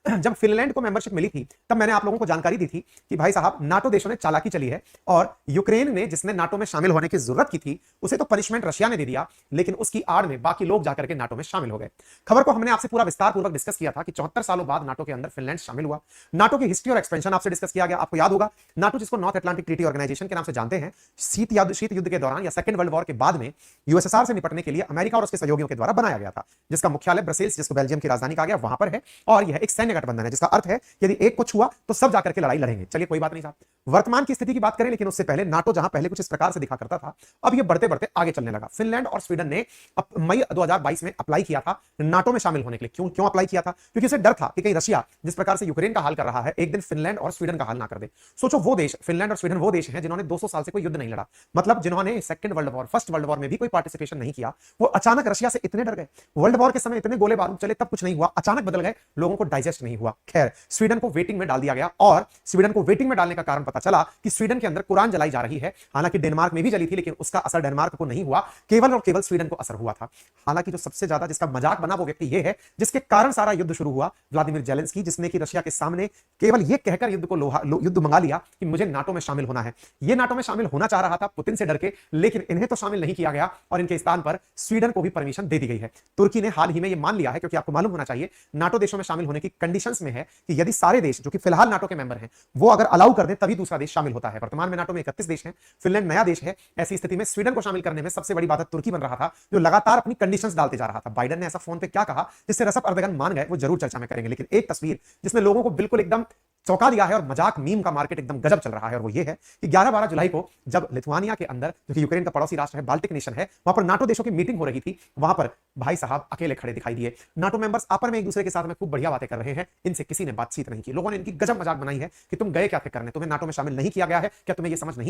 जब फिनलैंड को मेंबरशिप मिली थी तब मैंने आप लोगों को जानकारी दी थी कि भाई साहब नाटो देशों ने चालाकी चली है और यूक्रेन ने जिसने नाटो में शामिल होने की जरूरत की थी उसे तो पनिशमेंट रशिया ने दे दिया, लेकिन उसकी आड़ में बाकी लोग जाकर के नाटो में शामिल हो गए। खबर को हमने आपसे पूरा विस्तार पूर्वक डिस्कस किया था कि 74 सालों बाद नाटो के अंदर फिनलैंड शामिल हुआ। नाटो की हिस्ट्री और एक्सपेंशन आपसे डिस्कस किया गया। आपको याद होगा नाटो जिसको नॉर्थ अटलांटिक ट्रीटी ऑर्गेनाइजेशन के नाम से जानते हैं, शीत युद्ध के दौरान या सेकंड वर्ल्ड वॉर के बाद में यूएसएसआर से निपटने के लिए अमेरिका और उसके सहयोगियों के द्वारा बनाया गया था, जिसका मुख्यालय ब्रसेल्स, जिसको बेल्जियम की राजधानी कहा गया, वहां पर है। और यह एक सैन्य गठबंधन है, जिसका अर्थ है यदि एक को छुआ तो सब जाकर के लड़ाई लड़ेंगे। चलिए कोई बात नहीं साहब, वर्तमान की स्थिति की बात करें, लेकिन उससे पहले नाटो जहां पहले कुछ इस प्रकार से दिखा करता था, अब यह बढ़ते बढ़ते आगे चलने लगा। फिनलैंड और स्वीडन ने मई 2022 में अप्लाई किया था नाटो में शामिल होने के लिए। क्यों अप्लाई किया था? क्योंकि उसे डर था कि कहीं रशिया जिस प्रकार से यूक्रेन का हाल कर रहा है एक दिन फिनलैंड और स्वीडन का हाल ना कर दे। सोचो वो देश, फिनलैंड और स्वीडन वो देश हैं जिन्होंने 200 साल से कोई युद्ध नहीं लड़ा, मतलब जिन्होंने second world war, first world war में भी कोई पार्टिसिपेशन नहीं किया, वो अचानक रशिया से इतने डर गए। वर्ल्ड वॉर के समय इतने गोले बारूद चले तब कुछ नहीं हुआ, अचानक बदल गए, लोगों को डाइजेस्ट नहीं हुआ। खैर, स्वीडन को वेटिंग में डाल दिया गया, और स्वीडन को वेटिंग में डालने का कारण पता चला कि स्वीडन के अंदर कुरान जलाई जा रही है। हालांकि डेनमार्क में भी जली थी, लेकिन उसका असर डेनमार्क को नहीं हुआ, केवल और केवल स्वीडन को असर हुआ था। हालांकि जो सबसे ज्यादा जिसका मजाक बना वो व्यक्ति ये है जिसके कारण सारा युद्ध शुरू हुआ, व्लादिमीर जेलेंस्की, जिसने कि रशिया के सामने केवल ये कहकर युद्ध मंगा लिया कि मुझे नाटो में शामिल होना है। ये नाटो में शामिल होना चाह रहा था पुतिन से डर के, लेकिन इन्हें तो शामिल नहीं किया गया और इनके स्थान पर स्वीडन को भी परमिशन दे दी गई है। तुर्की ने हाल ही में ये मान लिया है, क्योंकि आपको मालूम होना चाहिए नाटो देशों में शामिल होने की कंडीशंस में है कि यदि सारे देश जो कि फिलहाल नाटो के मेंबर हैं वो अगर अलाउ कर दें तभी दूसरा देश शामिल होता है। वर्तमान में नाटो में 31 देश हैं, फिनलैंड नया देश है। ऐसी स्थिति में स्वीडन को शामिल करने में सबसे बड़ी बात तुर्की बन रहा था, जो लगातार अपनी कंडीशंस डालते जा रहा था। बाइडेन ने ऐसा फोन पे क्या कहा जिससे रसप अर्दगन मान गए, वो जरूर चर्चा में करेंगे। लेकिन एक तस्वीर जिसने लोगों को बिल्कुल एकदम चौंका दिया है और मजाक मीम का मार्केट एकदम गजब चल रहा है, और वो ये है कि 11-12 जुलाई को जब लिथुआनिया के अंदर, जो कि यूक्रेन का पड़ोसी राष्ट्र है, बाल्टिक नेशन है, वहां पर नाटो देशों की मीटिंग हो रही थी। वहां पर भाई साहब अकेले खड़े दिखाई दिए। नाटो मेंबर्स आपस में एक दूसरे के साथ में खूब बढ़िया बातें कर रहे हैं, इनसे किसी ने बातचीत नहीं की। लोगों ने इनकी गजब मजाक बनाई है कि तुम गए क्या थे करने, तुम्हें नाटो में शामिल नहीं किया गया है क्या, तुम्हें यह समझ नहीं